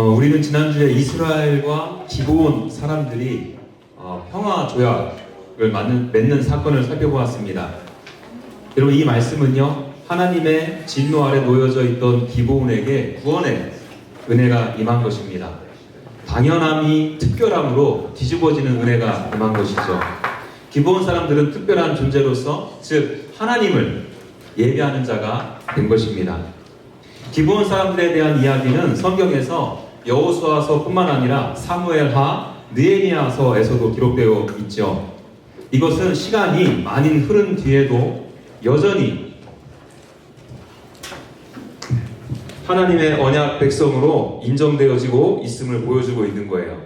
우리는 지난주에 이스라엘과 기브온 사람들이 평화 조약을 맺는 사건을 살펴보았습니다. 여러분, 이 말씀은요, 하나님의 진노 아래 놓여져 있던 기브온에게 구원의 은혜가 임한 것입니다. 당연함이 특별함으로 뒤집어지는 은혜가 임한 것이죠. 기브온 사람들은 특별한 존재로서, 즉 하나님을 예배하는 자가 된 것입니다. 기브온 사람들에 대한 이야기는 성경에서 여호수아서뿐만 아니라 사무엘하, 느헤미야서에서도 기록되어 있죠. 이것은 시간이 많이 흐른 뒤에도 여전히 하나님의 언약 백성으로 인정되어지고 있음을 보여주고 있는 거예요.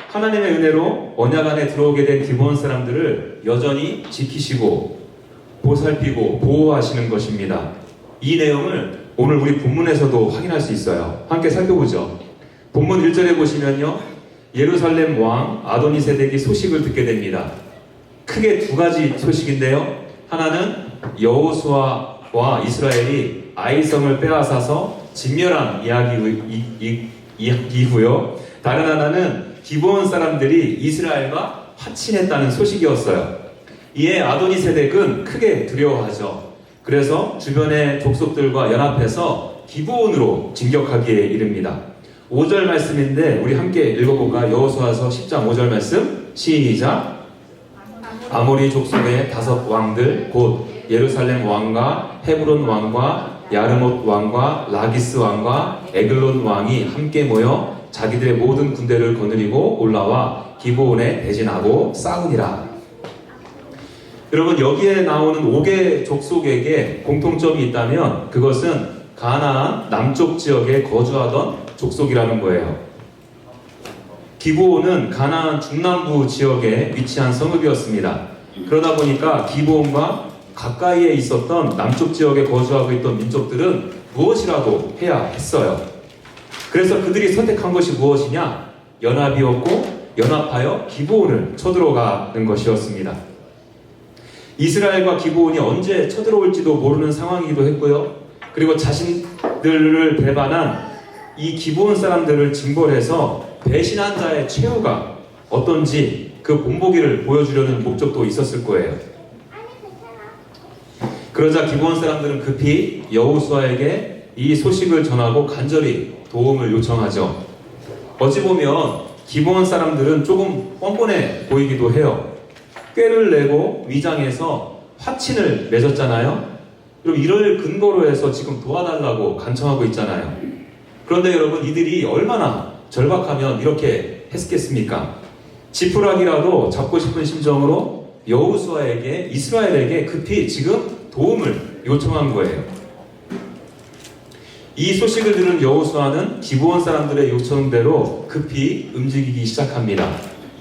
하나님의 은혜로 언약 안에 들어오게 된 기브온 사람들을 여전히 지키시고 보살피고 보호하시는 것입니다. 이 내용을 오늘 우리 본문에서도 확인할 수 있어요. 함께 살펴보죠. 본문 1절에 보시면요, 예루살렘 왕 아도니세덱이 소식을 듣게 됩니다. 크게 두 가지 소식인데요, 하나는 여호수아와 이스라엘이 아이성을 빼앗아서 진멸한 이야기이고요, 다른 하나는 기브온 사람들이 이스라엘과 화친했다는 소식이었어요. 이에 아도니세덱은 크게 두려워하죠. 그래서 주변의 족속들과 연합해서 기브온으로 진격하기에 이릅니다. 5절 말씀인데 우리 함께 읽어볼까? 여호수아서 10장 5절 말씀 시작. 아모리 족속의 5 왕들 곧 예루살렘 왕과 헤브론 왕과 야르못 왕과 라기스 왕과 에글론 왕이 함께 모여 자기들의 모든 군대를 거느리고 올라와 기브온에 대진하고 싸우니라. 여러분, 여기에 나오는 5개 족속에게 공통점이 있다면 그것은 가나안 남쪽 지역에 거주하던 족속이라는 거예요. 기브온은 가나안 중남부 지역에 위치한 성읍이었습니다. 그러다 보니까 기브온과 가까이에 있었던 남쪽 지역에 거주하고 있던 민족들은 무엇이라도 해야 했어요. 그래서 그들이 선택한 것이 무엇이냐? 연합이었고, 연합하여 기브온을 쳐들어가는 것이었습니다. 이스라엘과 기브온이 언제 쳐들어올지도 모르는 상황이기도 했고요. 그리고 자신들을 배반한 이 기브온 사람들을 징벌해서 배신한 자의 최후가 어떤지 그 본보기를 보여주려는 목적도 있었을 거예요. 그러자 기브온 사람들은 급히 여호수아에게 이 소식을 전하고 간절히 도움을 요청하죠. 어찌 보면 기브온 사람들은 조금 뻔뻔해 보이기도 해요. 꾀를 내고 위장해서 화친을 맺었잖아요. 그럼 이를 근거로 해서 지금 도와달라고 간청하고 있잖아요. 그런데 여러분, 이들이 얼마나 절박하면 이렇게 했겠습니까? 지푸라기라도 잡고 싶은 심정으로 여호수아에게, 이스라엘에게 급히 지금 도움을 요청한 거예요. 이 소식을 들은 여호수아는 기브온 사람들의 요청대로 급히 움직이기 시작합니다.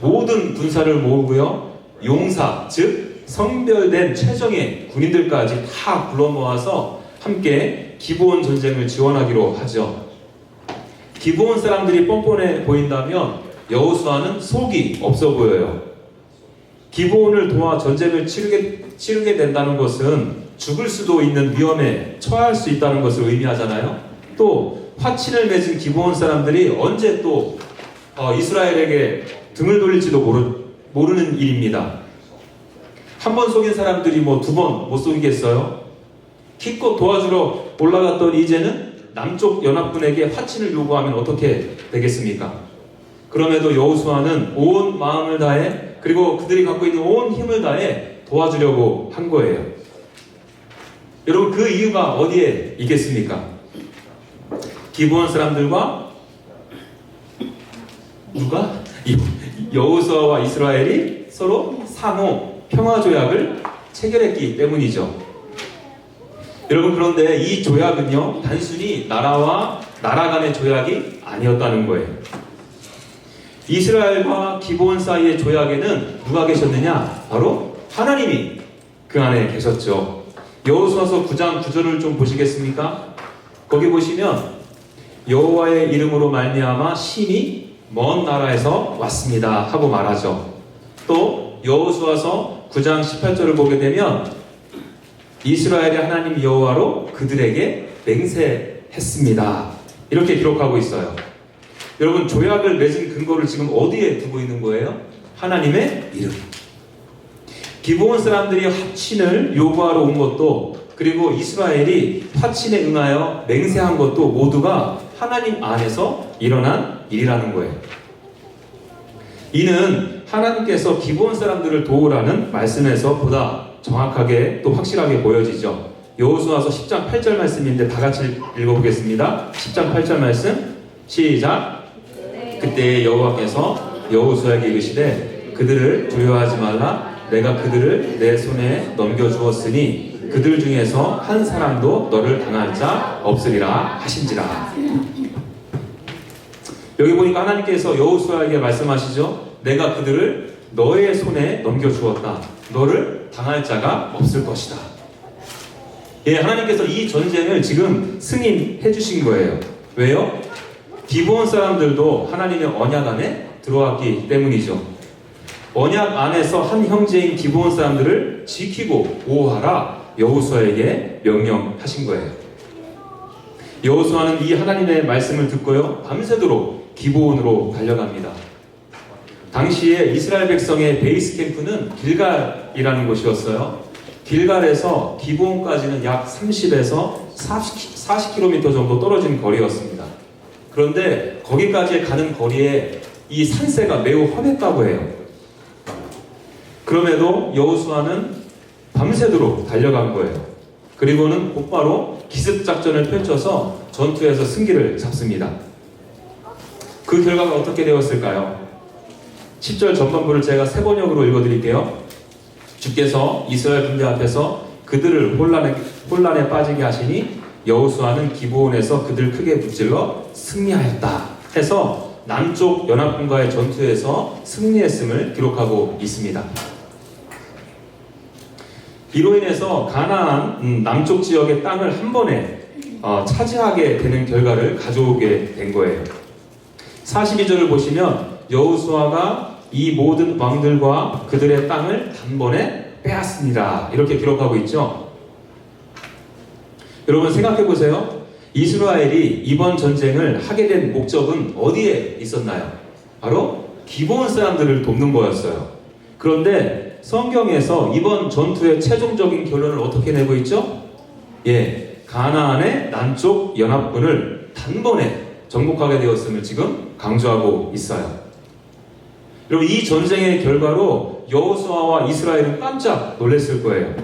모든 군사를 모으고요, 용사, 즉 성별된 최정예 군인들까지 다 불러 모아서 함께 기브온 전쟁을 지원하기로 하죠. 기브온 사람들이 뻔뻔해 보인다면 여호수아는 속이 없어 보여요. 기브온을 도와 전쟁을 치르게 된다는 것은 죽을 수도 있는 위험에 처할 수 있다는 것을 의미하잖아요. 또 화친을 맺은 기브온 사람들이 언제 또 이스라엘에게 등을 돌릴지도 모르는 일입니다. 한 번 속인 사람들이 뭐 2번 못 속이겠어요? 기껏 도와주러 올라갔던 이제는 남쪽 연합군에게 화친을 요구하면 어떻게 되겠습니까? 그럼에도 여호수아는 온 마음을 다해, 그리고 그들이 갖고 있는 온 힘을 다해 도와주려고 한 거예요. 여러분, 그 이유가 어디에 있겠습니까? 기브온 사람들과 누가? 여호수아와 이스라엘이 서로 상호 평화 조약을 체결했기 때문이죠. 여러분, 그런데 이 조약은요, 단순히 나라와 나라 간의 조약이 아니었다는 거예요. 이스라엘과 기브온 사이의 조약에는 누가 계셨느냐? 바로 하나님이 그 안에 계셨죠. 여호수아서 9장 9절을 좀 보시겠습니까? 거기 보시면 여호와의 이름으로 말미암아 신이 먼 나라에서 왔습니다 하고 말하죠. 또 여호수아서 9장 18절을 보게 되면 이스라엘의 하나님 여호와로 그들에게 맹세했습니다 이렇게 기록하고 있어요. 여러분, 조약을 맺은 근거를 지금 어디에 두고 있는 거예요? 하나님의 이름. 기브온 사람들이 화친을 요구하러 온 것도, 그리고 이스라엘이 화친에 응하여 맹세한 것도 모두가 하나님 안에서 일어난 일이라는 거예요. 이는 하나님께서 기브온 사람들을 도우라는 말씀에서 보다 정확하게 또 확실하게 보여지죠. 여호수아서 10장 8절 말씀인데 다 같이 읽어보겠습니다. 10장 8절 말씀 시작. 그때 여호와께서 여호수아에게 이르시되 그들을 두려워하지 말라. 내가 그들을 내 손에 넘겨주었으니 그들 중에서 한 사람도 너를 당할 자 없으리라 하신지라. 여기 보니까 하나님께서 여호수아에게 말씀하시죠. 내가 그들을 너의 손에 넘겨주었다. 너를 당할 자가 없을 것이다. 예, 하나님께서 이 전쟁을 지금 승인해 주신 거예요. 왜요? 기브온 사람들도 하나님의 언약 안에 들어왔기 때문이죠. 언약 안에서 한 형제인 기브온 사람들을 지키고 보호하라 여호수아에게 명령하신 거예요. 여호수아는 이 하나님의 말씀을 듣고요, 밤새도록 기브온으로 달려갑니다. 당시에 이스라엘 백성의 베이스 캠프는 길갈이라는 곳이었어요. 길갈에서 기브온까지는 약 30에서 40km 정도 떨어진 거리였습니다. 그런데 거기까지 가는 거리에 이 산세가 매우 험했다고 해요. 그럼에도 여호수아는 밤새도록 달려간 거예요. 그리고는 곧바로 기습작전을 펼쳐서 전투에서 승기를 잡습니다. 그 결과가 어떻게 되었을까요? 10절 전반부를 제가 세 번역으로 읽어드릴게요. 주께서 이스라엘 군대 앞에서 그들을 혼란에 빠지게 하시니 여호수아는 기브온에서 그들 크게 붙질러 승리하였다 해서 남쪽 연합군과의 전투에서 승리했음을 기록하고 있습니다. 이로 인해서 가나안 남쪽 지역의 땅을 한 번에 차지하게 되는 결과를 가져오게 된 거예요. 42절을 보시면 여호수아가 이 모든 왕들과 그들의 땅을 단번에 빼앗습니다. 이렇게 기록하고 있죠. 여러분 생각해 보세요. 이스라엘이 이번 전쟁을 하게 된 목적은 어디에 있었나요? 바로 기브온 사람들을 돕는 거였어요. 그런데 성경에서 이번 전투의 최종적인 결론을 어떻게 내고 있죠? 예, 가나안의 남쪽 연합군을 단번에 정복하게 되었음을 지금 강조하고 있어요. 여러분, 이 전쟁의 결과로 여호수아와 이스라엘은 깜짝 놀랐을 거예요.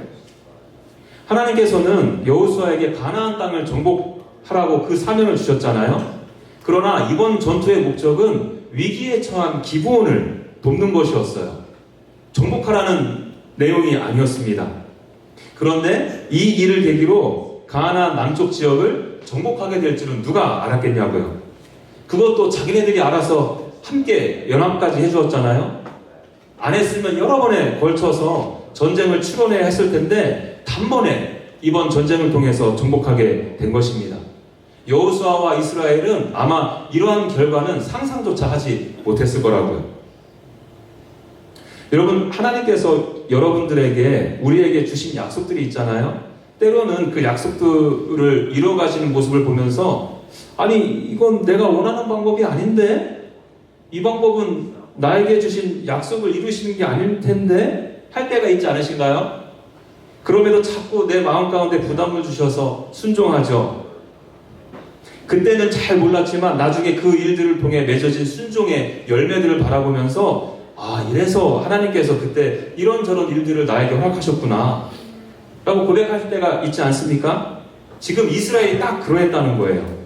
하나님께서는 여호수아에게 가나안 땅을 정복하라고 그 사명을 주셨잖아요. 그러나 이번 전투의 목적은 위기에 처한 기브온을 돕는 것이었어요. 정복하라는 내용이 아니었습니다. 그런데 이 일을 계기로 가나안 남쪽 지역을 정복하게 될 줄은 누가 알았겠냐고요. 그것도 자기네들이 알아서 함께 연합까지 해주었잖아요. 안 했으면 여러 번에 걸쳐서 전쟁을 치러내야 했을 텐데 단번에 이번 전쟁을 통해서 정복하게 된 것입니다. 여호수아와 이스라엘은 아마 이러한 결과는 상상조차 하지 못했을 거라고요. 여러분, 하나님께서 여러분들에게 우리에게 주신 약속들이 있잖아요. 때로는 그 약속들을 이뤄가시는 모습을 보면서 아니 이건 내가 원하는 방법이 아닌데, 이 방법은 나에게 주신 약속을 이루시는 게 아닐 텐데 할 때가 있지 않으신가요? 그럼에도 자꾸 내 마음 가운데 부담을 주셔서 순종하죠. 그때는 잘 몰랐지만 나중에 그 일들을 통해 맺어진 순종의 열매들을 바라보면서 이래서 하나님께서 그때 이런저런 일들을 나에게 허락하셨구나 라고 고백할 때가 있지 않습니까? 지금 이스라엘이 딱 그러했다는 거예요.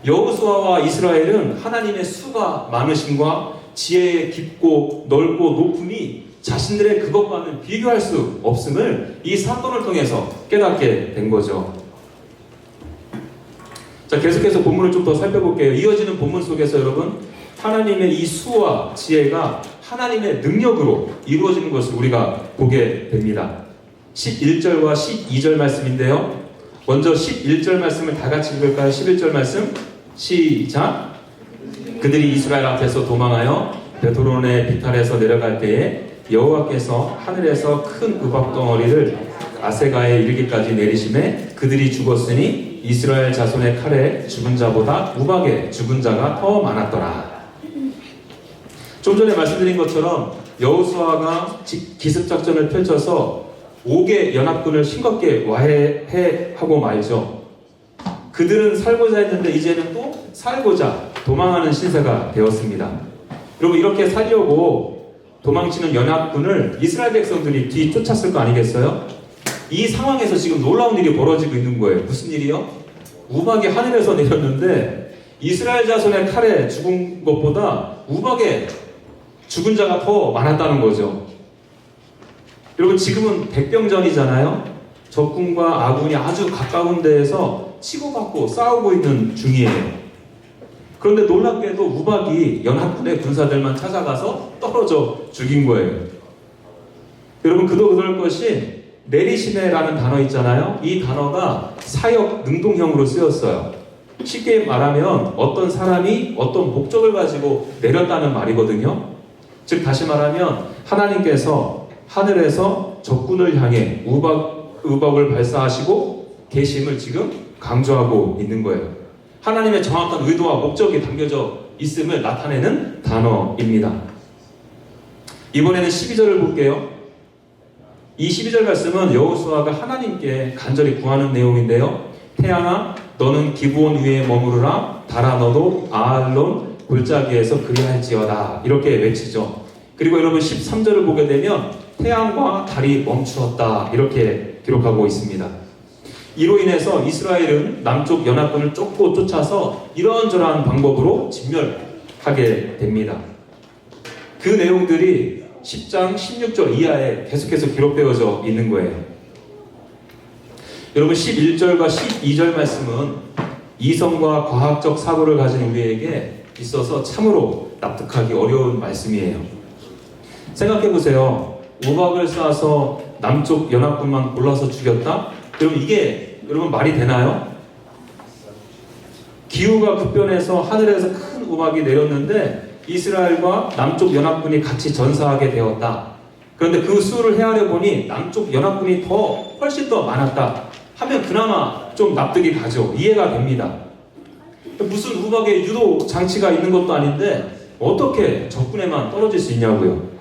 여호수아와 이스라엘은 하나님의 수가 많으심과 지혜의 깊고 넓고 높음이 자신들의 그것과는 비교할 수 없음을 이 사건을 통해서 깨닫게 된 거죠. 자, 계속해서 본문을 좀 더 살펴볼게요. 이어지는 본문 속에서 여러분, 하나님의 이 수와 지혜가 하나님의 능력으로 이루어지는 것을 우리가 보게 됩니다. 11절과 12절 말씀인데요. 먼저 11절 말씀을 다 같이 읽을까요? 11절 말씀 시작. 그들이 이스라엘 앞에서 도망하여 베토론의 비탈에서 내려갈 때에 여호와께서 하늘에서 큰 우박 덩어리를 아세가에 이르기까지 내리심에 그들이 죽었으니 이스라엘 자손의 칼에 죽은 자보다 우박에 죽은 자가 더 많았더라. 좀 전에 말씀드린 것처럼 여호수아가 기습작전을 펼쳐서 5개 연합군을 싱겁게 와해하고 말죠. 그들은 살고자 했는데 이제는 또 살고자 도망하는 신세가 되었습니다. 여러분, 이렇게 살려고 도망치는 연합군을 이스라엘 백성들이 뒤쫓았을 거 아니겠어요? 이 상황에서 지금 놀라운 일이 벌어지고 있는 거예요. 무슨 일이요? 우박이 하늘에서 내렸는데 이스라엘 자손의 칼에 죽은 것보다 우박에 죽은 자가 더 많았다는 거죠. 여러분, 지금은 백병전이잖아요. 적군과 아군이 아주 가까운 데에서 치고받고 싸우고 있는 중이에요. 그런데 놀랍게도 우박이 연합군의 군사들만 찾아가서 떨어져 죽인 거예요. 여러분, 그도 그럴 것이 내리시네라는 단어 있잖아요. 이 단어가 사역 능동형으로 쓰였어요. 쉽게 말하면 어떤 사람이 어떤 목적을 가지고 내렸다는 말이거든요. 즉 다시 말하면 하나님께서 하늘에서 적군을 향해 우박을 발사하시고 계심을 지금 강조하고 있는 거예요. 하나님의 정확한 의도와 목적이 담겨져 있음을 나타내는 단어입니다. 이번에는 12절을 볼게요. 이 12절 말씀은 여호수아가 하나님께 간절히 구하는 내용인데요. 태양아, 너는 기브온 위에 머무르라. 달아, 너도 아알론 골짜기에서 그리할지어다. 이렇게 외치죠. 그리고 여러분 13절을 보게 되면 태양과 달이 멈추었다. 이렇게 기록하고 있습니다. 이로 인해서 이스라엘은 남쪽 연합군을 쫓고 쫓아서 이런저런 방법으로 진멸하게 됩니다. 그 내용들이 10장 16절 이하에 계속해서 기록되어져 있는 거예요. 여러분 11절과 12절 말씀은 이성과 과학적 사고를 가진 우리에게 있어서 참으로 납득하기 어려운 말씀이에요. 생각해보세요. 우박을 쏴서 남쪽 연합군만 골라서 죽였다? 그럼 이게 여러분 말이 되나요? 기후가 급변해서 하늘에서 큰 우박이 내렸는데 이스라엘과 남쪽 연합군이 같이 전사하게 되었다. 그런데 그 수를 헤아려 보니 남쪽 연합군이 훨씬 더 많았다 하면 그나마 좀 납득이 가죠. 이해가 됩니다. 무슨 우박에 유도 장치가 있는 것도 아닌데 어떻게 적군에만 떨어질 수 있냐고요.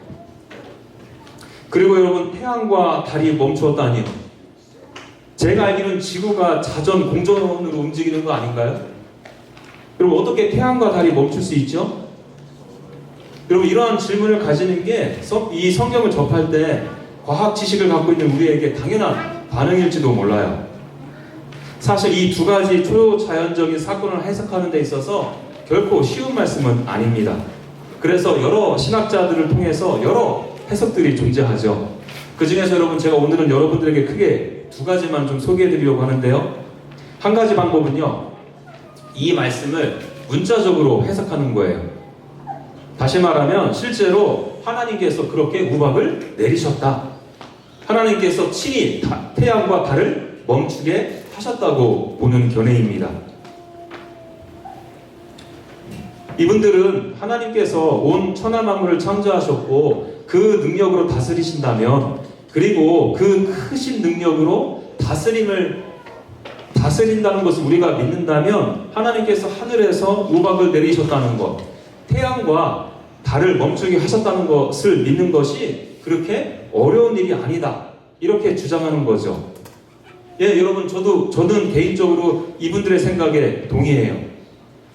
그리고 여러분, 태양과 달이 멈추었다니요. 제가 알기로는 지구가 자전 공전으로 움직이는 거 아닌가요? 여러분, 어떻게 태양과 달이 멈출 수 있죠? 여러분, 이러한 질문을 가지는 게 이 성경을 접할 때 과학 지식을 갖고 있는 우리에게 당연한 반응일지도 몰라요. 사실 이 두 가지 초자연적인 사건을 해석하는 데 있어서 결코 쉬운 말씀은 아닙니다. 그래서 여러 신학자들을 통해서 여러 해석들이 존재하죠. 그 중에서 여러분, 제가 오늘은 여러분들에게 크게 두 가지만 좀 소개해 드리려고 하는데요. 한 가지 방법은요, 이 말씀을 문자적으로 해석하는 거예요. 다시 말하면 실제로 하나님께서 그렇게 우박을 내리셨다. 하나님께서 친히 태양과 달을 멈추게 하셨다고 보는 견해입니다. 이분들은 하나님께서 온 천하 만물을 창조하셨고 그 능력으로 다스리신다면, 그리고 그 크신 능력으로 다스린다는 것을 우리가 믿는다면 하나님께서 하늘에서 우박을 내리셨다는 것, 태양과 달을 멈추게 하셨다는 것을 믿는 것이 그렇게 어려운 일이 아니다, 이렇게 주장하는 거죠. 예, 여러분, 저는 개인적으로 이분들의 생각에 동의해요.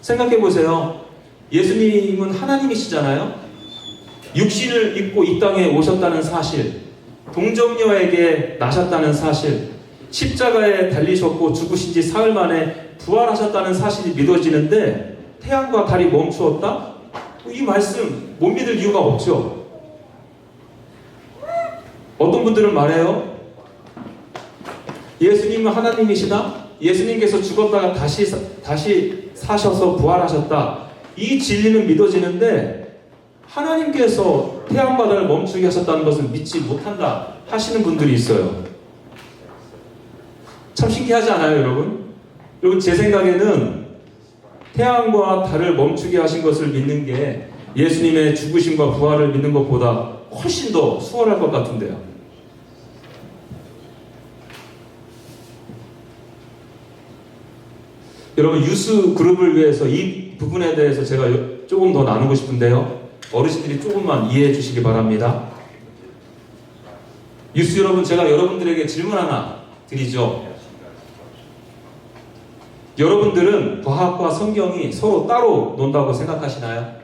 생각해 보세요. 예수님은 하나님이시잖아요. 육신을 입고 이 땅에 오셨다는 사실, 동정녀에게 나셨다는 사실, 십자가에 달리셨고 죽으신 지 사흘 만에 부활하셨다는 사실이 믿어지는데 태양과 달이 멈추었다? 이 말씀 못 믿을 이유가 없죠. 어떤 분들은 말해요. 예수님은 하나님이시다? 예수님께서 죽었다가 다시 사셔서 부활하셨다. 이 진리는 믿어지는데 하나님께서 태양과 달을 멈추게 하셨다는 것을 믿지 못한다 하시는 분들이 있어요. 참 신기하지 않아요, 여러분? 여러분, 제 생각에는 태양과 달을 멈추게 하신 것을 믿는 게 예수님의 죽으심과 부활을 믿는 것보다 훨씬 더 수월할 것 같은데요. 여러분 유스 그룹을 위해서 이 부분에 대해서 제가 조금 더 나누고 싶은데요. 어르신들이 조금만 이해해 주시기 바랍니다. 유스 여러분, 제가 여러분들에게 질문 하나 드리죠. 여러분들은 과학과 성경이 서로 따로 논다고 생각하시나요?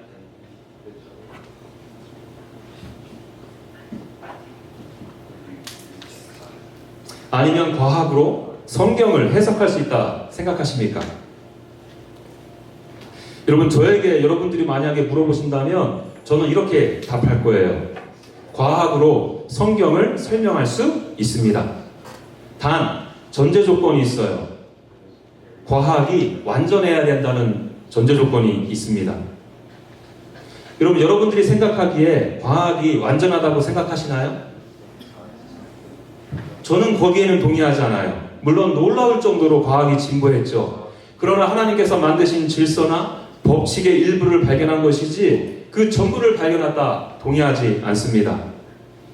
아니면 과학으로 성경을 해석할 수 있다 생각하십니까? 여러분, 저에게 여러분들이 만약에 물어보신다면 저는 이렇게 답할 거예요. 과학으로 성경을 설명할 수 있습니다. 단, 전제 조건이 있어요. 과학이 완전해야 된다는 전제 조건이 있습니다. 여러분, 여러분들이 생각하기에 과학이 완전하다고 생각하시나요? 저는 거기에는 동의하지 않아요. 물론 놀라울 정도로 과학이 진보했죠. 그러나 하나님께서 만드신 질서나 법칙의 일부를 발견한 것이지 그 전부를 발견했다 동의하지 않습니다.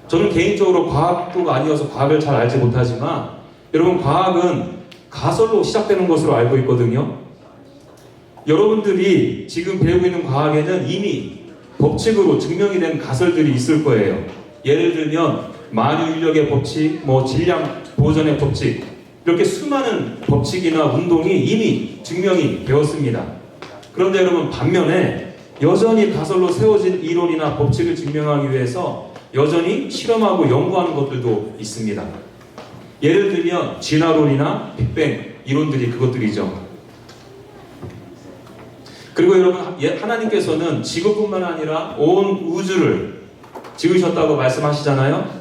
저는 개인적으로 과학도가 아니어서 과학을 잘 알지 못하지만 여러분, 과학은 가설로 시작되는 것으로 알고 있거든요. 여러분들이 지금 배우고 있는 과학에는 이미 법칙으로 증명이 된 가설들이 있을 거예요. 예를 들면 만유 인력의 법칙, 질량 보존의 법칙, 이렇게 수많은 법칙이나 운동이 이미 증명이 되었습니다. 그런데 여러분, 반면에 여전히 가설로 세워진 이론이나 법칙을 증명하기 위해서 여전히 실험하고 연구하는 것들도 있습니다. 예를 들면 진화론이나 빅뱅 이론들이 그것들이죠. 그리고 여러분, 하나님께서는 지구뿐만 아니라 온 우주를 지으셨다고 말씀하시잖아요.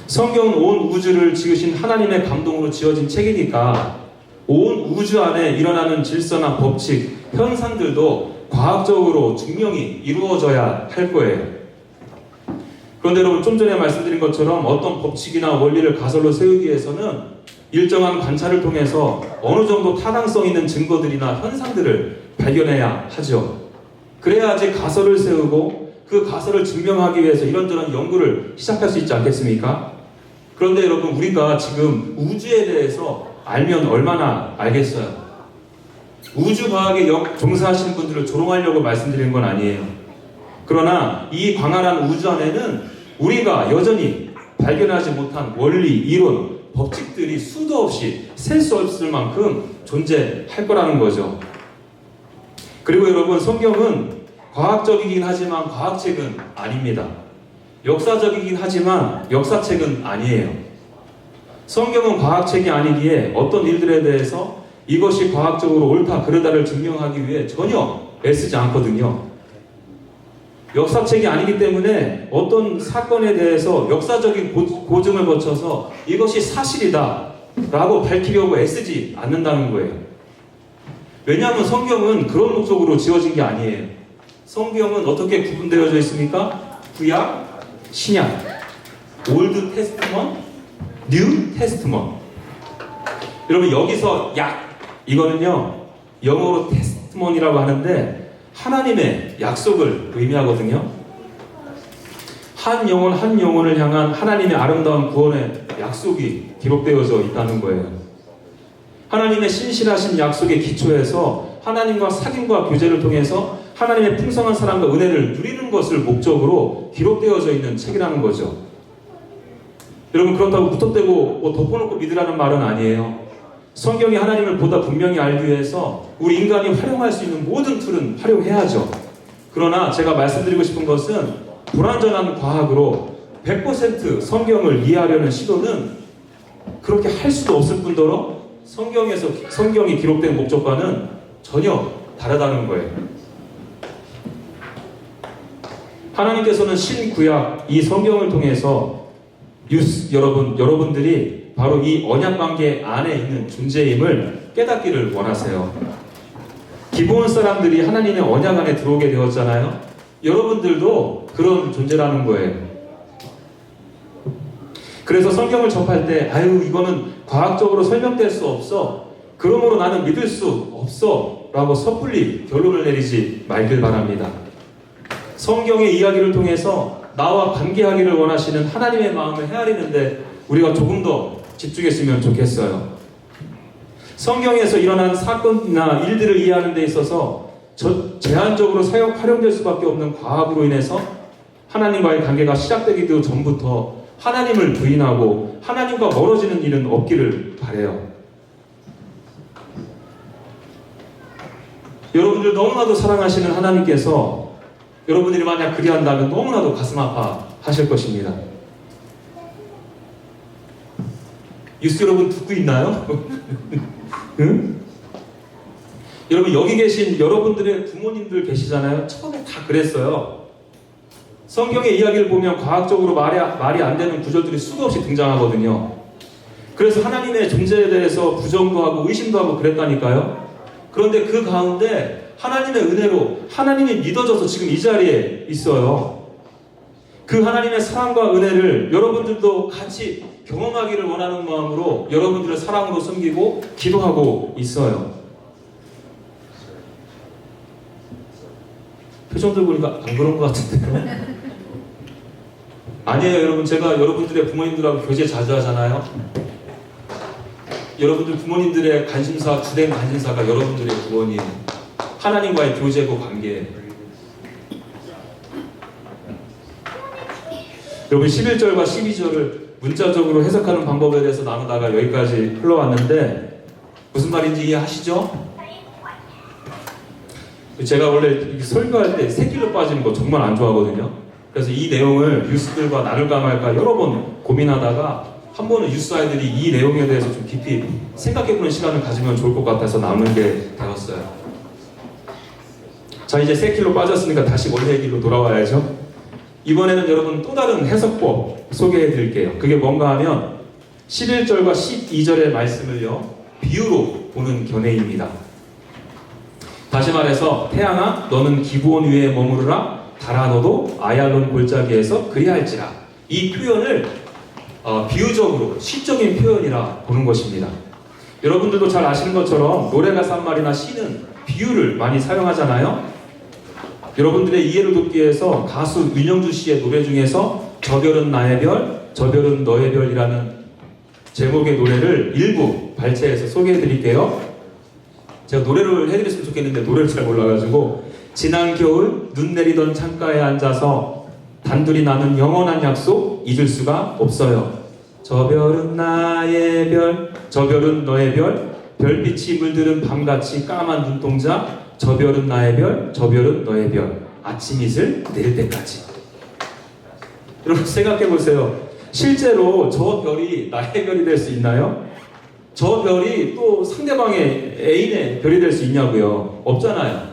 성경은 온 우주를 지으신 하나님의 감동으로 지어진 책이니까 온 우주 안에 일어나는 질서나 법칙, 현상들도 과학적으로 증명이 이루어져야 할 거예요. 그런데 여러분, 좀 전에 말씀드린 것처럼 어떤 법칙이나 원리를 가설로 세우기 위해서는 일정한 관찰을 통해서 어느 정도 타당성 있는 증거들이나 현상들을 발견해야 하죠. 그래야지 가설을 세우고 그 가설을 증명하기 위해서 이런저런 연구를 시작할 수 있지 않겠습니까? 그런데 여러분, 우리가 지금 우주에 대해서 알면 얼마나 알겠어요? 우주과학에 종사하시는 분들을 조롱하려고 말씀드리는 건 아니에요. 그러나 이 광활한 우주 안에는 우리가 여전히 발견하지 못한 원리, 이론, 법칙들이 수도 없이 셀 수 없을 만큼 존재할 거라는 거죠. 그리고 여러분, 성경은 과학적이긴 하지만 과학책은 아닙니다. 역사적이긴 하지만 역사책은 아니에요. 성경은 과학책이 아니기에 어떤 일들에 대해서 이것이 과학적으로 옳다 그르다를 증명하기 위해 전혀 애쓰지 않거든요. 역사책이 아니기 때문에 어떤 사건에 대해서 역사적인 고증을 거쳐서 이것이 사실이다 라고 밝히려고 애쓰지 않는다는 거예요. 왜냐하면 성경은 그런 목적으로 지어진 게 아니에요. 성경은 어떻게 구분되어져 있습니까? 구약, 신약, 올드 테스트먼, 뉴 테스트먼. 여러분, 여기서 약, 이거는요 영어로 테스트먼이라고 하는데 하나님의 약속을 의미하거든요. 한 영혼 한 영혼을 향한 하나님의 아름다운 구원의 약속이 기록되어져 있다는 거예요. 하나님의 신실하신 약속에 기초해서 하나님과 사귐과 교제를 통해서 하나님의 풍성한 사랑과 은혜를 누리는 것을 목적으로 기록되어져 있는 책이라는 거죠. 여러분, 그렇다고 무턱대고 덮어놓고 믿으라는 말은 아니에요. 성경이 하나님을 보다 분명히 알기 위해서 우리 인간이 활용할 수 있는 모든 툴은 활용해야죠. 그러나 제가 말씀드리고 싶은 것은 불완전한 과학으로 100% 성경을 이해하려는 시도는 그렇게 할 수도 없을 뿐더러 성경이 기록된 목적과는 전혀 다르다는 거예요. 하나님께서는 신구약 이 성경을 통해서 여러분들이 바로 이 언약관계 안에 있는 존재임을 깨닫기를 원하세요. 기브온 사람들이 하나님의 언약 안에 들어오게 되었잖아요. 여러분들도 그런 존재라는 거예요. 그래서 성경을 접할 때 이거는 과학적으로 설명될 수 없어, 그러므로 나는 믿을 수 없어 라고 섣불리 결론을 내리지 말길 바랍니다. 성경의 이야기를 통해서 나와 관계하기를 원하시는 하나님의 마음을 헤아리는데 우리가 조금 더 집중했으면 좋겠어요. 성경에서 일어난 사건이나 일들을 이해하는 데 있어서 제한적으로 활용될 수밖에 없는 과학으로 인해서 하나님과의 관계가 시작되기도 전부터 하나님을 부인하고 하나님과 멀어지는 일은 없기를 바라요. 여러분들 너무나도 사랑하시는 하나님께서 여러분들이 만약 그리한다면 너무나도 가슴 아파 하실 것입니다. 뉴스 여러분 듣고 있나요? 응? 여러분 여기 계신 여러분들의 부모님들 계시잖아요. 처음에 다 그랬어요. 성경의 이야기를 보면 과학적으로 말이 안 되는 구절들이 수도 없이 등장하거든요. 그래서 하나님의 존재에 대해서 부정도 하고 의심도 하고 그랬다니까요. 그런데 그 가운데 하나님의 은혜로 하나님이 믿어져서 지금 이 자리에 있어요. 그 하나님의 사랑과 은혜를 여러분들도 같이 경험하기를 원하는 마음으로 여러분들의 사랑으로 섬기고 기도하고 있어요. 표정들 보니까 안 그런 것 같은데요? 아니에요, 여러분. 제가 여러분들의 부모님들하고 교제 자주 하잖아요. 여러분들 부모님들의 관심사, 주된 관심사가 여러분들의 구원이에요. 하나님과의 교제고 관계예요. 여러분 11절과 12절을 문자적으로 해석하는 방법에 대해서 나누다가 여기까지 흘러왔는데 무슨 말인지 이해하시죠? 제가 원래 설교할 때 새길로 빠지는 거 정말 안 좋아하거든요. 그래서 이 내용을 유스들과 나눌까 말까 여러 번 고민하다가 한 번은 유스 아이들이 이 내용에 대해서 좀 깊이 생각해보는 시간을 가지면 좋을 것 같아서 나누는 게 되었어요. 자, 이제 새길로 빠졌으니까 다시 원래의 길로 돌아와야죠. 이번에는 여러분 또 다른 해석법 소개해 드릴게요. 그게 뭔가 하면 11절과 12절의 말씀을요 비유로 보는 견해입니다. 다시 말해서 태양아 너는 기브온 위에 머무르라 달아 너도 아얄론 골짜기에서 그리할지라. 이 표현을 비유적으로 시적인 표현이라 보는 것입니다. 여러분들도 잘 아시는 것처럼 노래 가사말이나 시는 비유를 많이 사용하잖아요. 여러분들의 이해를 돕기 위해서 가수 윤영주 씨의 노래 중에서 저 별은 나의 별, 저 별은 너의 별이라는 제목의 노래를 일부 발췌해서 소개해 드릴게요. 제가 노래를 해드렸으면 좋겠는데 노래를 잘 몰라가지고 지난 겨울 눈 내리던 창가에 앉아서 단둘이 나눈 영원한 약속 잊을 수가 없어요. 저 별은 나의 별, 저 별은 너의 별, 별빛이 물드는 밤같이 까만 눈동자 저 별은 나의 별, 저 별은 너의 별 아침 이슬 내릴 때까지. 여러분 생각해보세요. 실제로 저 별이 나의 별이 될 수 있나요? 저 별이 또 상대방의 애인의 별이 될 수 있냐고요? 없잖아요.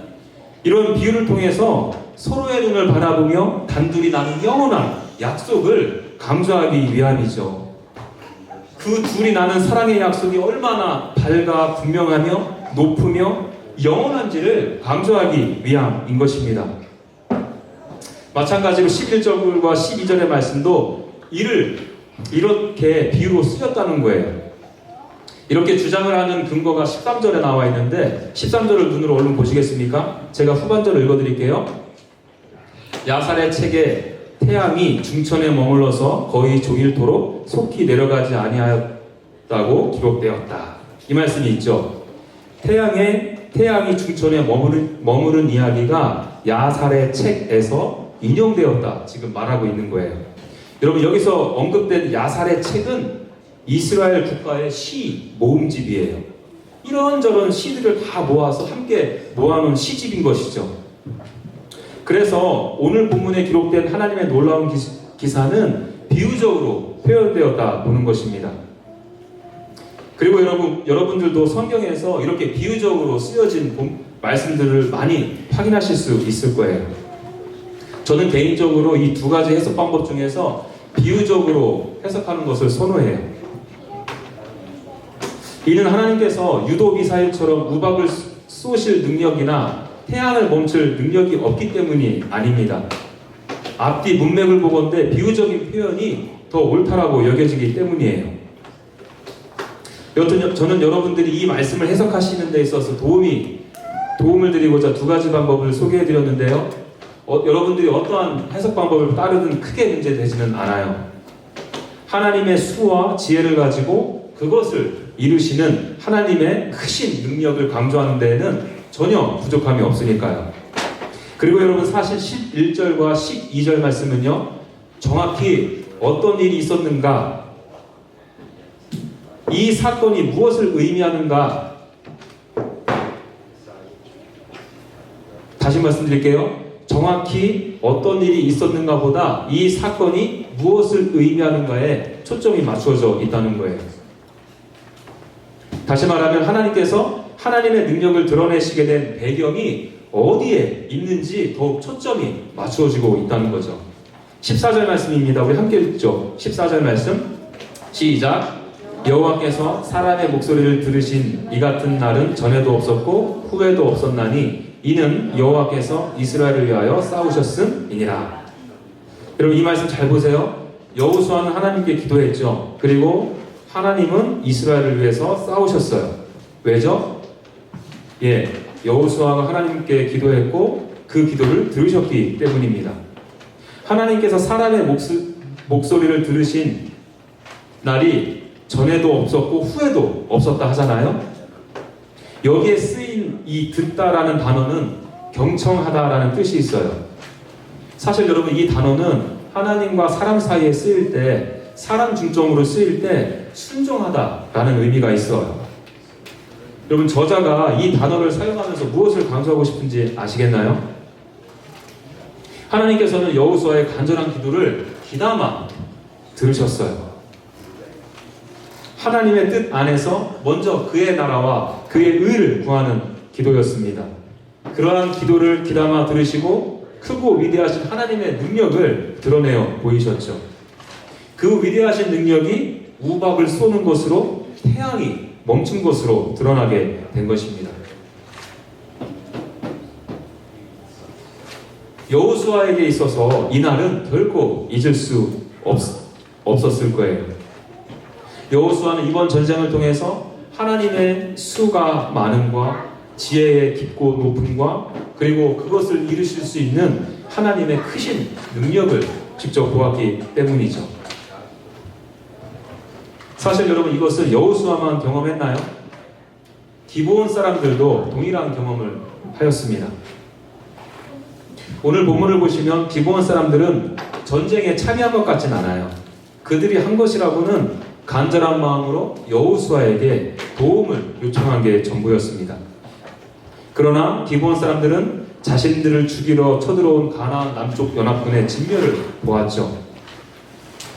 이런 비유를 통해서 서로의 눈을 바라보며 단둘이 나눈 영원한 약속을 강조하기 위함이죠. 그 둘이 나눈 사랑의 약속이 얼마나 밝아 분명하며 높으며 영원한지를 강조하기 위함인 것입니다. 마찬가지로 11절과 12절의 말씀도 이를 이렇게 비유로 쓰였다는 거예요. 이렇게 주장을 하는 근거가 13절에 나와 있는데 13절을 눈으로 얼른 보시겠습니까? 제가 후반절을 읽어드릴게요. 야살의 책에 태양이 중천에 머물러서 거의 종일토록 속히 내려가지 아니하였다고 기록되었다. 이 말씀이 있죠. 태양이 중천에 머무른 이야기가 야살의 책에서 인용되었다. 지금 말하고 있는 거예요. 여러분 여기서 언급된 야살의 책은 이스라엘 국가의 시 모음집이에요. 이런저런 시들을 다 모아서 함께 모아놓은 시집인 것이죠. 그래서 오늘 본문에 기록된 하나님의 놀라운 기사는 비유적으로 표현되었다 보는 것입니다. 그리고 여러분들도 성경에서 이렇게 비유적으로 쓰여진 말씀들을 많이 확인하실 수 있을 거예요. 저는 개인적으로 이 두 가지 해석 방법 중에서 비유적으로 해석하는 것을 선호해요. 이는 하나님께서 유도 미사일처럼 우박을 쏘실 능력이나 태양을 멈출 능력이 없기 때문이 아닙니다. 앞뒤 문맥을 보건대 비유적인 표현이 더 옳다라고 여겨지기 때문이에요. 여튼 저는 여러분들이 이 말씀을 해석하시는 데 있어서 도움을 드리고자 두 가지 방법을 소개해 드렸는데요. 여러분들이 어떠한 해석 방법을 따르든 크게 문제되지는 않아요. 하나님의 수와 지혜를 가지고 그것을 이루시는 하나님의 크신 능력을 강조하는 데에는 전혀 부족함이 없으니까요. 그리고 여러분 사실 11절과 12절 말씀은요, 정확히 어떤 일이 있었는가, 이 사건이 무엇을 의미하는가, 다시 말씀드릴게요. 정확히 어떤 일이 있었는가 보다 이 사건이 무엇을 의미하는가에 초점이 맞추어져 있다는 거예요. 다시 말하면 하나님께서 하나님의 능력을 드러내시게 된 배경이 어디에 있는지 더욱 초점이 맞추어지고 있다는 거죠. 14절 말씀입니다. 우리 함께 읽죠. 14절 말씀 시작. 여호와께서 사람의 목소리를 들으신 이 같은 날은 전에도 없었고 후에도 없었나니 이는 여호와께서 이스라엘을 위하여 싸우셨음이니라. 여러분 이 말씀 잘 보세요. 여호수아는 하나님께 기도했죠. 그리고 하나님은 이스라엘을 위해서 싸우셨어요. 왜죠? 여호수아가 하나님께 기도했고 그 기도를 들으셨기 때문입니다. 하나님께서 사람의 목소리를 들으신 날이 전에도 없었고 후에도 없었다 하잖아요. 여기에 쓰인 이 듣다라는 단어는 경청하다라는 뜻이 있어요. 사실 여러분 이 단어는 하나님과 사람 사이에 쓰일 때, 사람 중점으로 쓰일 때 순종하다라는 의미가 있어요. 여러분 저자가 이 단어를 사용하면서 무엇을 강조하고 싶은지 아시겠나요? 하나님께서는 여호수아의 간절한 기도를 귀담아 들으셨어요. 하나님의 뜻 안에서 먼저 그의 나라와 그의 의를 구하는 기도였습니다. 그러한 기도를 귀담아 들으시고 크고 위대하신 하나님의 능력을 드러내어 보이셨죠. 그 위대하신 능력이 우박을 쏘는 것으로 태양이 멈춘 것으로 드러나게 된 것입니다. 여호수아에게 있어서 이날은 결코 잊을 수 없었을 거예요. 여호수아는 이번 전쟁을 통해서 하나님의 수가 많음과 지혜의 깊고 높음과 그리고 그것을 이루실 수 있는 하나님의 크신 능력을 직접 보았기 때문이죠. 사실 여러분 이것을 여호수아만 경험했나요? 기브온 사람들도 동일한 경험을 하였습니다. 오늘 본문을 보시면 기브온 사람들은 전쟁에 참여한 것 같진 않아요. 그들이 한 것이라고는 간절한 마음으로 여호수아에게 도움을 요청한 게 전부였습니다. 그러나 기브온 사람들은 자신들을 죽이러 쳐들어온 가나안 남쪽 연합군의 진멸을 보았죠.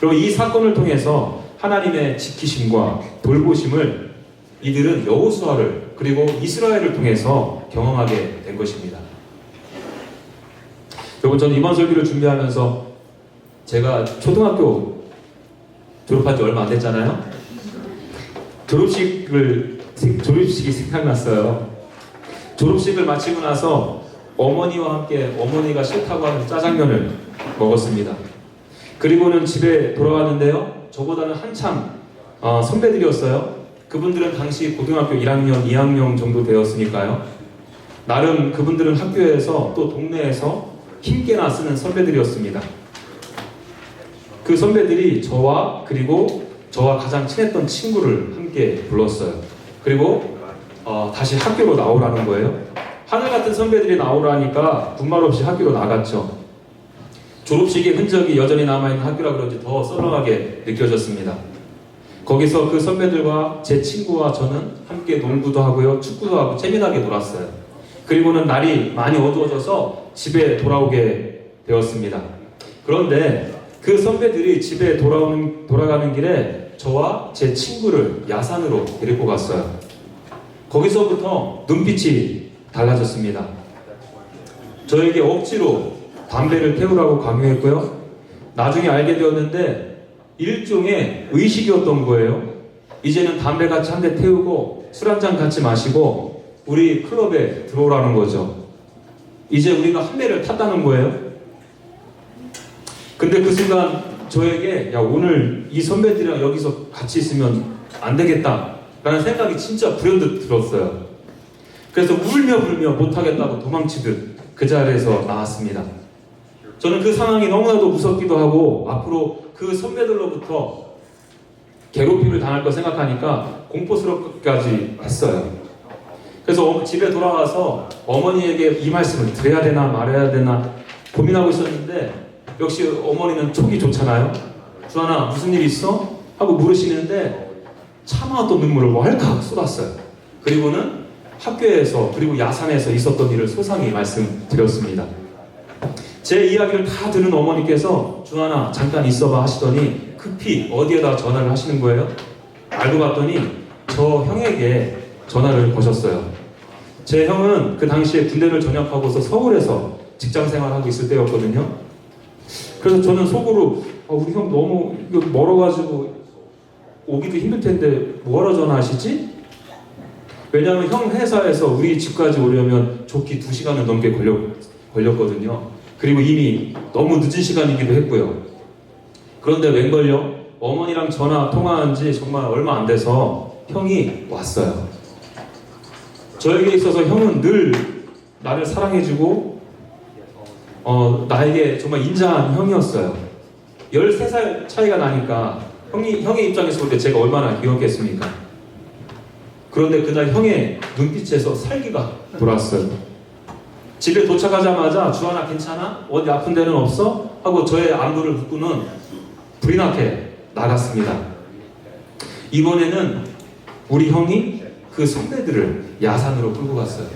그리고 이 사건을 통해서 하나님의 지키심과 돌보심을 이들은 여호수아를 그리고 이스라엘을 통해서 경험하게 된 것입니다. 여러분 저는 이번 설교를 준비하면서 제가 초등학교 졸업한 지 얼마 안 됐잖아요. 졸업식이 생각났어요. 졸업식을 마치고 나서 어머니와 함께 어머니가 싫다고 하는 짜장면을 먹었습니다. 그리고는 집에 돌아왔는데요. 저보다는 한참 선배들이었어요. 그분들은 당시 고등학교 1학년, 2학년 정도 되었으니까요. 나름 그분들은 학교에서 또 동네에서 힘께나 쓰는 선배들이었습니다. 그 선배들이 저와 그리고 저와 가장 친했던 친구를 함께 불렀어요. 그리고 다시 학교로 나오라는 거예요. 하늘같은 선배들이 나오라니까 군말 없이 학교로 나갔죠. 졸업식의 흔적이 여전히 남아있는 학교라 그런지 더 썰렁하게 느껴졌습니다. 거기서 그 선배들과 제 친구와 저는 함께 농구도 하고요, 축구도 하고 재미나게 놀았어요. 그리고는 날이 많이 어두워져서 집에 돌아오게 되었습니다. 그런데 그 선배들이 집에 돌아가는 길에 저와 제 친구를 야산으로 데리고 갔어요. 거기서부터 눈빛이 달라졌습니다. 저에게 억지로 담배를 태우라고 강요했고요. 나중에 알게 되었는데 일종의 의식이었던 거예요. 이제는 담배 같이 한 대 태우고 술 한잔 같이 마시고 우리 클럽에 들어오라는 거죠. 이제 우리가 한 배를 탔다는 거예요. 근데 그 순간 저에게 야 오늘 이 선배들이랑 여기서 같이 있으면 안 되겠다 라는 생각이 진짜 불현듯 들었어요. 그래서 울며 불며 못하겠다고 도망치듯 그 자리에서 나왔습니다. 저는 그 상황이 너무나도 무섭기도 하고 앞으로 그 선배들로부터 괴롭힘을 당할 거 생각하니까 공포스럽기까지 했어요. 그래서 집에 돌아와서 어머니에게 이 말씀을 드려야 되나 말아야 되나 고민하고 있었는데 역시 어머니는 촉이 좋잖아요. 주하나 무슨 일 있어? 하고 물으시는데 차마 또 눈물을 왈칵 쏟았어요. 그리고는 학교에서 그리고 야산에서 있었던 일을 소상히 말씀드렸습니다. 제 이야기를 다 들은 어머니께서 주하나 잠깐 있어봐 하시더니 급히 어디에다 전화를 하시는 거예요? 알고 봤더니 저 형에게 전화를 거셨어요. 제 형은 그 당시에 군대를 전역하고서 서울에서 직장 생활하고 있을 때였거든요. 그래서 저는 속으로 우리 형 너무 멀어가지고 오기도 힘들 텐데 뭐하러 전화하시지? 왜냐하면 형 회사에서 우리 집까지 오려면 좋기 2시간을 넘게 걸렸거든요. 그리고 이미 너무 늦은 시간이기도 했고요. 그런데 웬걸요? 어머니랑 전화 통화한 지 정말 얼마 안 돼서 형이 왔어요. 저에게 있어서 형은 늘 나를 사랑해주고 나에게 정말 인자한 형이었어요. 13살 차이가 나니까 형의 입장에서 볼 때 제가 얼마나 귀엽겠습니까? 그런데 그날 형의 눈빛에서 살기가 돌았어요. 집에 도착하자마자 주하나 괜찮아? 어디 아픈 데는 없어? 하고 저의 안부를 묻고는 불이 나게 나갔습니다. 이번에는 우리 형이 그 선배들을 야산으로 끌고 갔어요.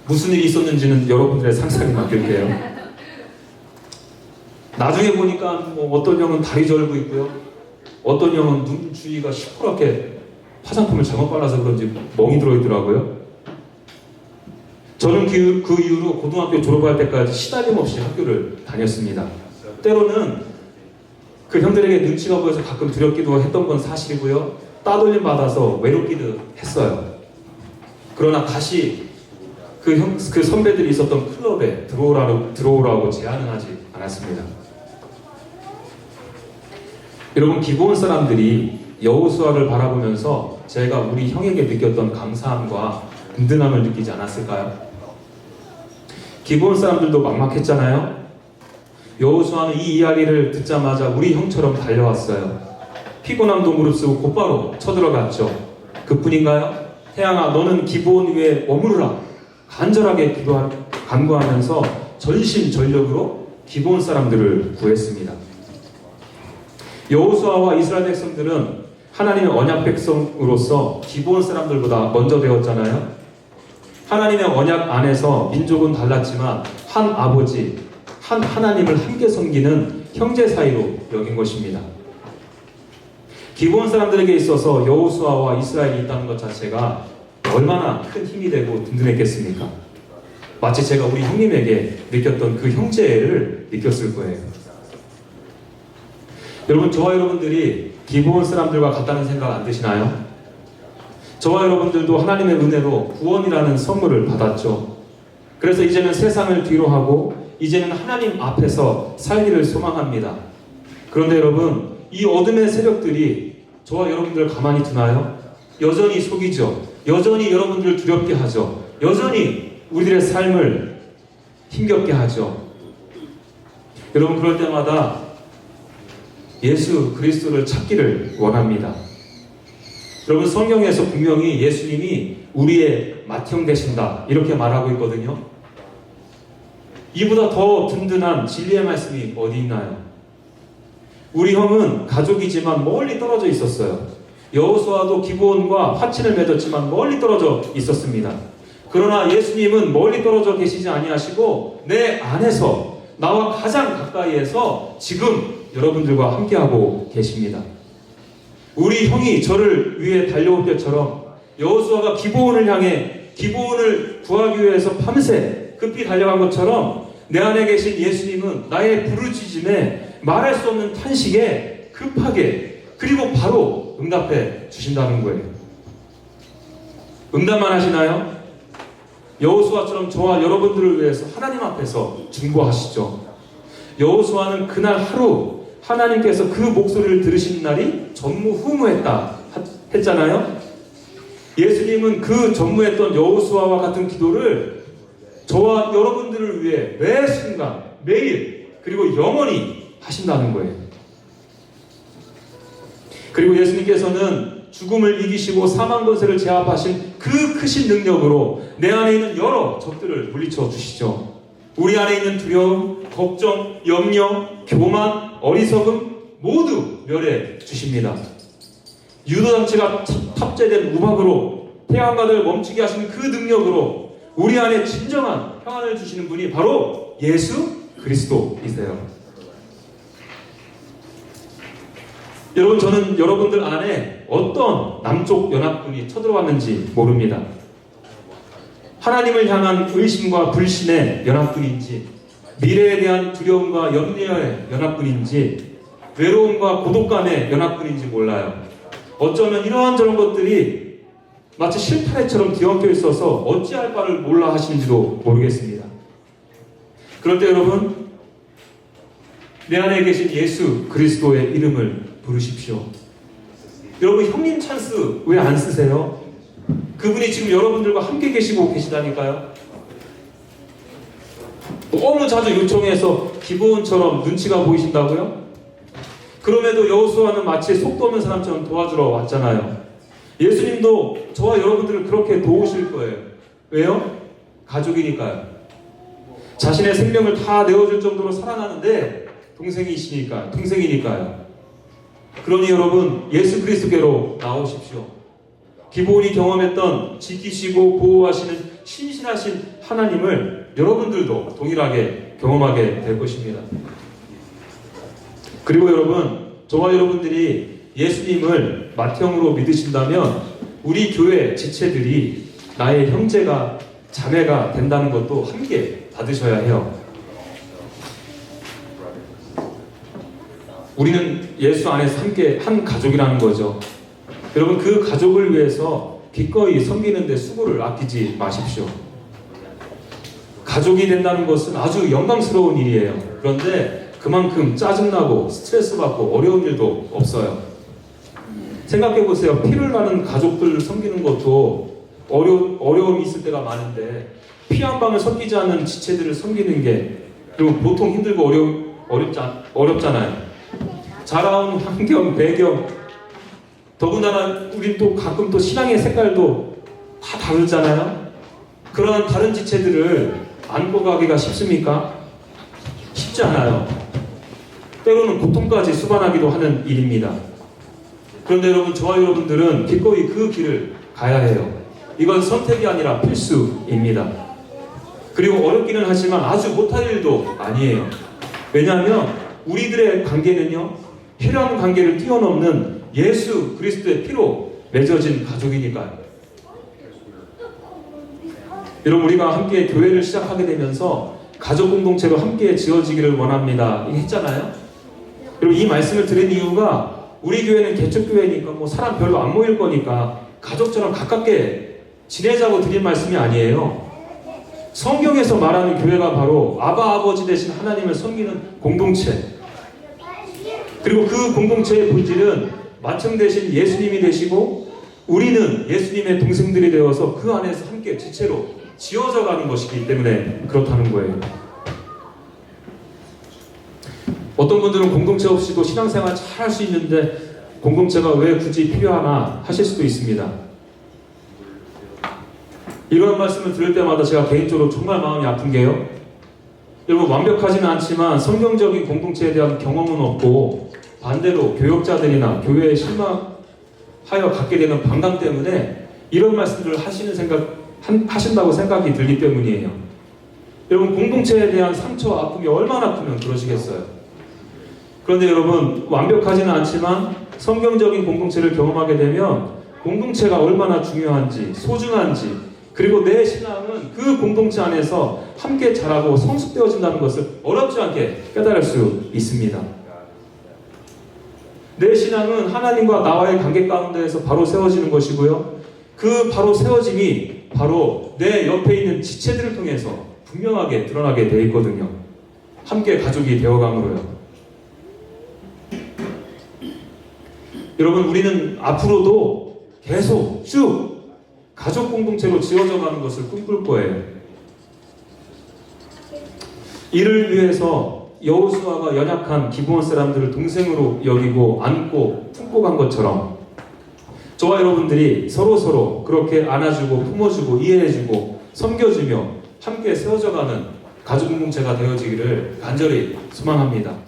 무슨 일이 있었는지는 여러분들의 상상에 맡길게요. 나중에 보니까 어떤 형은 다리 절고 있고요. 어떤 형은 눈 주위가 시퍼렇게 화장품을 잘못 발라서 그런지 멍이 들어있더라고요. 저는 그 이후로 고등학교 졸업할 때까지 시달림 없이 학교를 다녔습니다. 때로는 그 형들에게 눈치가 보여서 가끔 두렵기도 했던 건 사실이고요. 따돌림 받아서 외롭기도 했어요. 그러나 다시 그 선배들이 있었던 클럽에 들어오라고 제안은 하지 않았습니다. 여러분, 기브온 사람들이 여호수아를 바라보면서 제가 우리 형에게 느꼈던 감사함과 든든함을 느끼지 않았을까요? 기브온 사람들도 막막했잖아요. 여호수아는 이 이야기를 듣자마자 우리 형처럼 달려왔어요. 피곤함도 무릅쓰고 곧바로 쳐들어갔죠. 그뿐인가요? 태양아, 너는 기브온 위에 머무르라. 간절하게 간구하면서 전심전력으로 기브온 사람들을 구했습니다. 여호수아와 이스라엘 백성들은 하나님의 언약 백성으로서 기브온 사람들보다 먼저 되었잖아요. 하나님의 언약 안에서 민족은 달랐지만 한 아버지, 한 하나님을 함께 섬기는 형제 사이로 여긴 것입니다. 기브온 사람들에게 있어서 여호수아와 이스라엘이 있다는 것 자체가 얼마나 큰 힘이 되고 든든했겠습니까? 마치 제가 우리 형님에게 느꼈던 그 형제를 느꼈을 거예요. 여러분, 저와 여러분들이 기브온 사람들과 같다는 생각 안 드시나요? 저와 여러분들도 하나님의 은혜로 구원이라는 선물을 받았죠. 그래서 이제는 세상을 뒤로 하고 이제는 하나님 앞에서 살기를 소망합니다. 그런데 여러분, 이 어둠의 세력들이 저와 여러분들을 가만히 두나요? 여전히 속이죠. 여전히 여러분들을 두렵게 하죠. 여전히 우리들의 삶을 힘겹게 하죠. 여러분, 그럴 때마다 예수 그리스도를 찾기를 원합니다. 여러분, 성경에서 분명히 예수님이 우리의 맏형 되신다 이렇게 말하고 있거든요. 이보다 더 든든한 진리의 말씀이 어디 있나요? 우리 형은 가족이지만 멀리 떨어져 있었어요. 여호수아도 기브온과 화친을 맺었지만 멀리 떨어져 있었습니다. 그러나 예수님은 멀리 떨어져 계시지 아니하시고 내 안에서 나와 가장 가까이에서 지금 여러분들과 함께하고 계십니다. 우리 형이 저를 위해 달려올 때처럼 여호수아가 기브온을 향해 기브온을 구하기 위해서 밤새 급히 달려간 것처럼 내 안에 계신 예수님은 나의 부르짖음에 말할 수 없는 탄식에 급하게 그리고 바로 응답해 주신다는 거예요. 응답만 하시나요? 여호수아처럼 저와 여러분들을 위해서 하나님 앞에서 중보하시죠. 여호수아는 그날 하루 하나님께서 그 목소리를 들으신 날이 전무후무했다 했잖아요. 예수님은 그 전무했던 여호수아와 같은 기도를 저와 여러분들을 위해 매 순간 매일 그리고 영원히 하신다는 거예요. 그리고 예수님께서는 죽음을 이기시고 사망 권세를 제압하신 그 크신 능력으로 내 안에 있는 여러 적들을 물리쳐 주시죠. 우리 안에 있는 두려움, 걱정, 염려, 교만, 어리석음 모두 멸해 주십니다. 유도장치가 탑재된 우박으로 태양과를 멈추게 하시는 그 능력으로 우리 안에 진정한 평안을 주시는 분이 바로 예수 그리스도이세요. 여러분, 저는 여러분들 안에 어떤 남쪽 연합군이 쳐들어왔는지 모릅니다. 하나님을 향한 의심과 불신의 연합군인지, 미래에 대한 두려움과 염려의 연합군인지, 외로움과 고독감의 연합군인지 몰라요. 어쩌면 이러한 저런 것들이 마치 실타래처럼 뒤엉켜 있어서 어찌할 바를 몰라 하시는지도 모르겠습니다. 그럴 때 여러분, 내 안에 계신 예수 그리스도의 이름을 부르십시오. 여러분, 형님 찬스 왜 안 쓰세요? 그분이 지금 여러분들과 함께 계시고 계시다니까요. 너무 자주 요청해서 기부원처럼 눈치가 보이신다고요? 그럼에도 여호수아는 마치 속도 없는 사람처럼 도와주러 왔잖아요. 예수님도 저와 여러분들을 그렇게 도우실 거예요. 왜요? 가족이니까요. 자신의 생명을 다 내어줄 정도로 사랑하는데 동생이니까요. 그러니 여러분, 예수 그리스도께로 나오십시오. 기브온이 경험했던 지키시고 보호하시는 신실하신 하나님을 여러분들도 동일하게 경험하게 될 것입니다. 그리고 여러분, 저와 여러분들이 예수님을 맏형으로 믿으신다면 우리 교회 지체들이 나의 형제가 자매가 된다는 것도 함께 받으셔야 해요. 우리는 예수 안에서 함께 한 가족이라는 거죠. 여러분, 그 가족을 위해서 기꺼이 섬기는 데 수고를 아끼지 마십시오. 가족이 된다는 것은 아주 영광스러운 일이에요. 그런데 그만큼 짜증나고 스트레스 받고 어려운 일도 없어요. 생각해 보세요. 피를 나는 가족들을 섬기는 것도 어려움이 있을 때가 많은데 피 한 방울 섞이지 않는 지체들을 섬기는 게 그리고 보통 힘들고 어렵잖아요. 자라온 환경, 배경, 더군다나 우린 또 가끔 또 신앙의 색깔도 다 다르잖아요. 그러한 다른 지체들을 안고 가기가 쉽습니까? 쉽지 않아요. 때로는 고통까지 수반하기도 하는 일입니다. 그런데 여러분, 저와 여러분들은 기꺼이 그 길을 가야 해요. 이건 선택이 아니라 필수입니다. 그리고 어렵기는 하지만 아주 못할 일도 아니에요. 왜냐하면 우리들의 관계는요, 혈연 관계를 뛰어넘는 예수 그리스도의 피로 맺어진 가족이니까요. 여러분, 우리가 함께 교회를 시작하게 되면서 가족 공동체로 함께 지어지기를 원합니다 했잖아요. 여러분, 이 말씀을 드린 이유가 우리 교회는 개척교회니까 뭐 사람 별로 안 모일 거니까 가족처럼 가깝게 지내자고 드린 말씀이 아니에요. 성경에서 말하는 교회가 바로 아버지 되신 하나님을 섬기는 공동체, 그리고 그 공동체의 본질은 맏형 되신 예수님이 되시고 우리는 예수님의 동생들이 되어서 그 안에서 함께 지체로 지어져 가는 것이기 때문에 그렇다는 거예요. 어떤 분들은 공동체 없이도 신앙생활 잘 할 수 있는데 공동체가 왜 굳이 필요하나 하실 수도 있습니다. 이런 말씀을 들을 때마다 제가 개인적으로 정말 마음이 아픈 게요, 여러분, 완벽하지는 않지만 성경적인 공동체에 대한 경험은 없고 반대로 교역자들이나 교회에 실망하여 갖게 되는 반감 때문에 이런 말씀들을 하신다고 생각이 들기 때문이에요. 여러분, 공동체에 대한 상처와 아픔이 얼마나 크면 그러시겠어요. 그런데 여러분, 완벽하지는 않지만 성경적인 공동체를 경험하게 되면 공동체가 얼마나 중요한지, 소중한지, 그리고 내 신앙은 그 공동체 안에서 함께 자라고 성숙되어진다는 것을 어렵지 않게 깨달을 수 있습니다. 내 신앙은 하나님과 나와의 관계 가운데에서 바로 세워지는 것이고요, 그 바로 세워짐이 바로 내 옆에 있는 지체들을 통해서 분명하게 드러나게 되어 있거든요. 함께 가족이 되어감으로요. 여러분, 우리는 앞으로도 계속 쭉 가족 공동체로 지어져 가는 것을 꿈꿀 거예요. 이를 위해서 여호수아가 연약한 기브온 사람들을 동생으로 여기고 안고 품고 간 것처럼 저와 여러분들이 서로 그렇게 안아주고 품어주고 이해해주고 섬겨주며 함께 세워져가는 가족 공동체가 되어지기를 간절히 소망합니다.